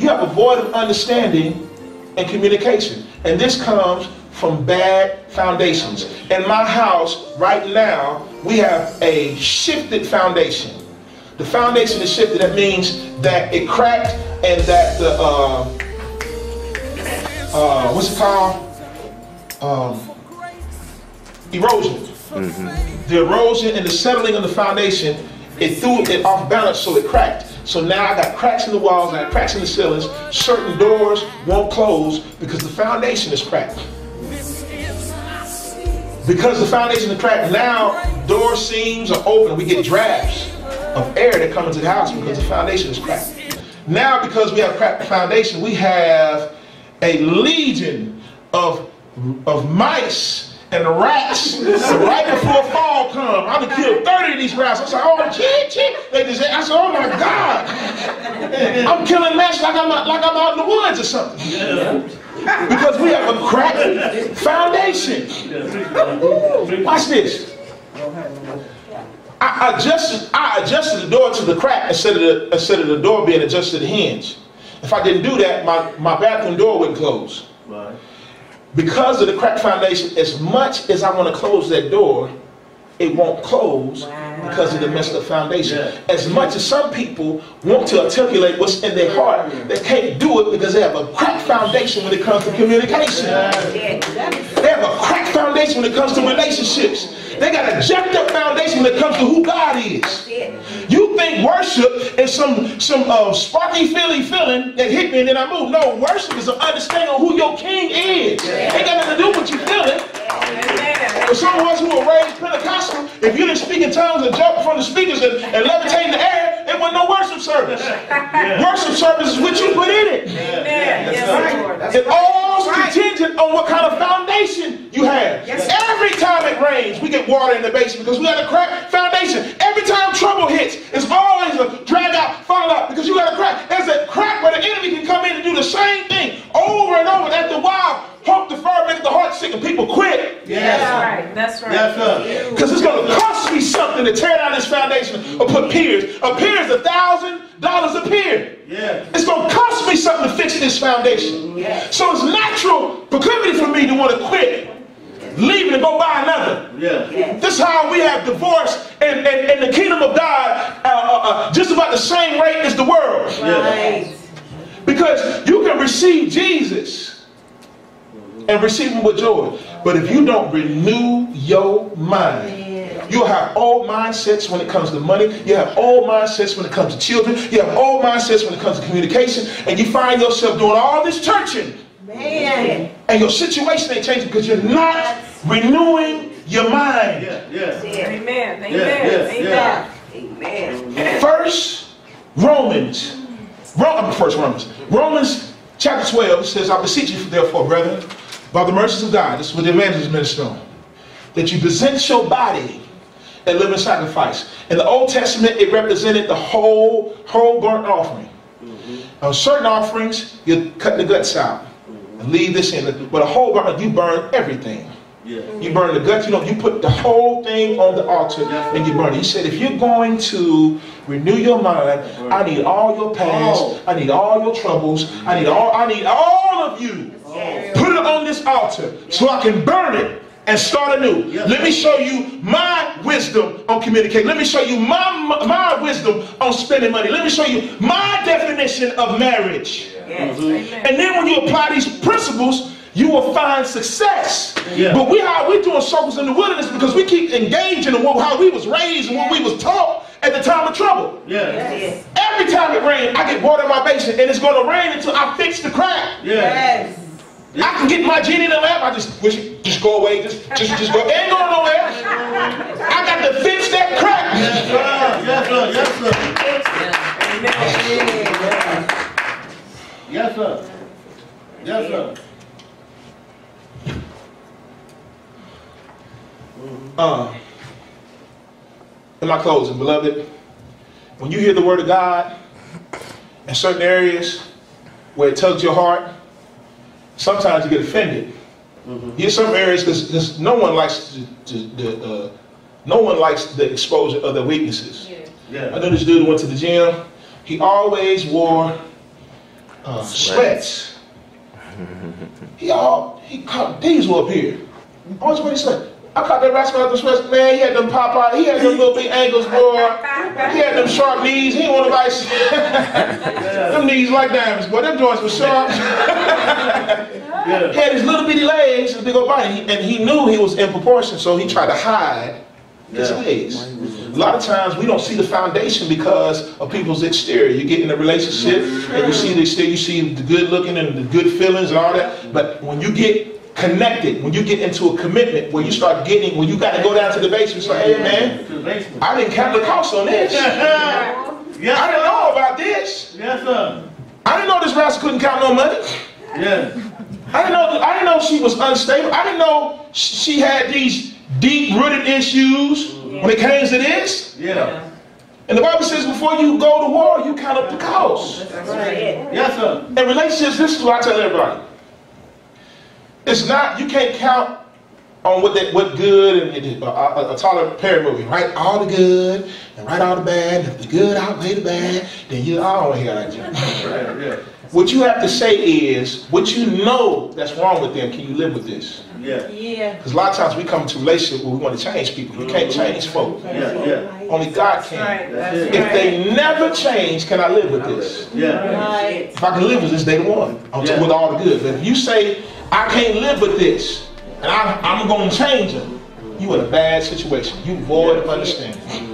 You have a void of understanding and communication. And this comes from bad foundations. In my house right now, we have a shifted foundation. The foundation is shifted. That means that it cracked and that the, what's it called? Erosion. The erosion and the settling of the foundation, it threw it off balance, so it cracked. So now I got cracks in the walls, I got cracks in the ceilings. Certain doors won't close because the foundation is cracked. Because the foundation is cracked, now door seams are open. We get drafts of air that come into the house because the foundation is cracked. Now, because we have cracked foundation, we have a legion of mice and rats. Right before fall comes, I'm gonna kill 30 of these rats. I said, oh, chee. They just, I said, oh my God, I'm killing rats like I'm out in the woods or something. Because we have a cracked foundation. Watch this. I adjusted the door to the crack instead of the door being adjusted to the hinge. If I didn't do that, my bathroom door wouldn't close. Right. Because of the cracked foundation, as much as I want to close that door, it won't close because of the messed up foundation. Yeah. As much as some people want to articulate what's in their heart, they can't do it because they have a cracked foundation when it comes to communication. They have a cracked foundation when it comes to relationships. They got a jacked up foundation when it comes to who God is. You think worship is some sparky feeling that hit me and then I move. No, worship is an understanding of who your king is. Ain't got nothing to do with what you're feeling. For some of us who were raised Pentecostal, if you didn't speak in tongues and jump from the speakers and levitate in the air, it wasn't no worship service. Worship service is what you put in it. It all's contingent on what kind of foundation you have. Every time it rains, we get water in the basement because we got a cracked foundation. Every time trouble hits, it's always a drag out, fall out because you got a crack. There's a crack where the enemy can come in and do the same thing over and over. After a while, hope deferred, make the heart sick, and people quit. That's right. Because it's going to cost me something to tear down this foundation or put piers. A pier is $1,000 a pier. It's going to cost me something to fix this foundation. So it's natural proclivity for me to want to quit, leave it and go buy another. This is how we have divorce in the kingdom of God just about the same rate as the world. Because you can receive Jesus and receive him with joy. But if you don't renew your mind, you'll have old mindsets when it comes to money. You have old mindsets when it comes to children. You have old mindsets when it comes to communication. And you find yourself doing all this churching. And your situation ain't changing because you're not renewing your mind. First Romans chapter 12 says, I beseech you therefore, brethren, by the mercies of God, this is what the evangelist ministered on, that you present your body a living sacrifice. In the Old Testament, it represented the whole burnt offering. Now, certain offerings, you cut the guts out and leave this in. But a whole burnt, you burn everything. You burn the guts, you put the whole thing on the altar and you burn it. He said, if you're going to renew your mind, I need all your past, I need all your troubles, I need all of you. Put it on this altar so I can burn it and start anew. Let me show you my wisdom on communicating. Let me show you my wisdom on spending money. Let me show you my definition of marriage. And then when you apply these principles, you will find success. But we're doing circles in the wilderness because we keep engaging in how we was raised and what we was taught at the time of trouble. Every time it rains, I get water in my basement, and it's going to rain until I fix the crack. I can get my genie in the lamp. I just wish it just go away. Just go. Ain't going nowhere. I got to fix that crack. Yes, sir. In my closing, beloved, when you hear the word of God in certain areas where it tugs your heart, sometimes you get offended. Here's some areas because no one likes the exposure of their weaknesses. I know this dude who went to the gym. He always wore sweats. He caught diesel up here. Watch what he said. I caught that rascal out the sweats. Man, he had them Popeye, he had them little big ankles, boy. He had them sharp knees. He didn't want to vice. Them knees like diamonds, boy. Them joints were sharp. He had his little bitty legs and big old body. And he knew he was in proportion, so he tried to hide his legs. A lot of times we don't see the foundation because of people's exterior. You get in a relationship and you see the exterior, you see the good looking and the good feelings and all that. But when you get connected, when you get into a commitment, when you start getting, when you got to go down to the basement, say, hey man, I didn't count the cost on this. I didn't know about this. Yes, sir. I didn't know this rascal couldn't count no money. Yeah. I didn't know she was unstable. I didn't know she had these deep-rooted issues when it came to this. Yeah. And the Bible says before you go to war, you count up the cost. That's right. Yes, sir. In relationships, this is what I tell everybody. It's not, you can't count on what good and a Tyler Perry movie. Write all the good and write all the bad. If the good outweigh the bad, then I don't want to hear that joke. Yeah. What you have to say is, what you know that's wrong with them, can you live with this? Yeah. Because a lot of times we come into a relationship where we want to change people. You can't change folks. Yeah. Only God can. Right. If they never change, can I live with this? Yeah. If I can live with this, they the one. I'm talking with all the good. But if you say, I can't live with this, and I'm going to change them, you in a bad situation. You void of understanding.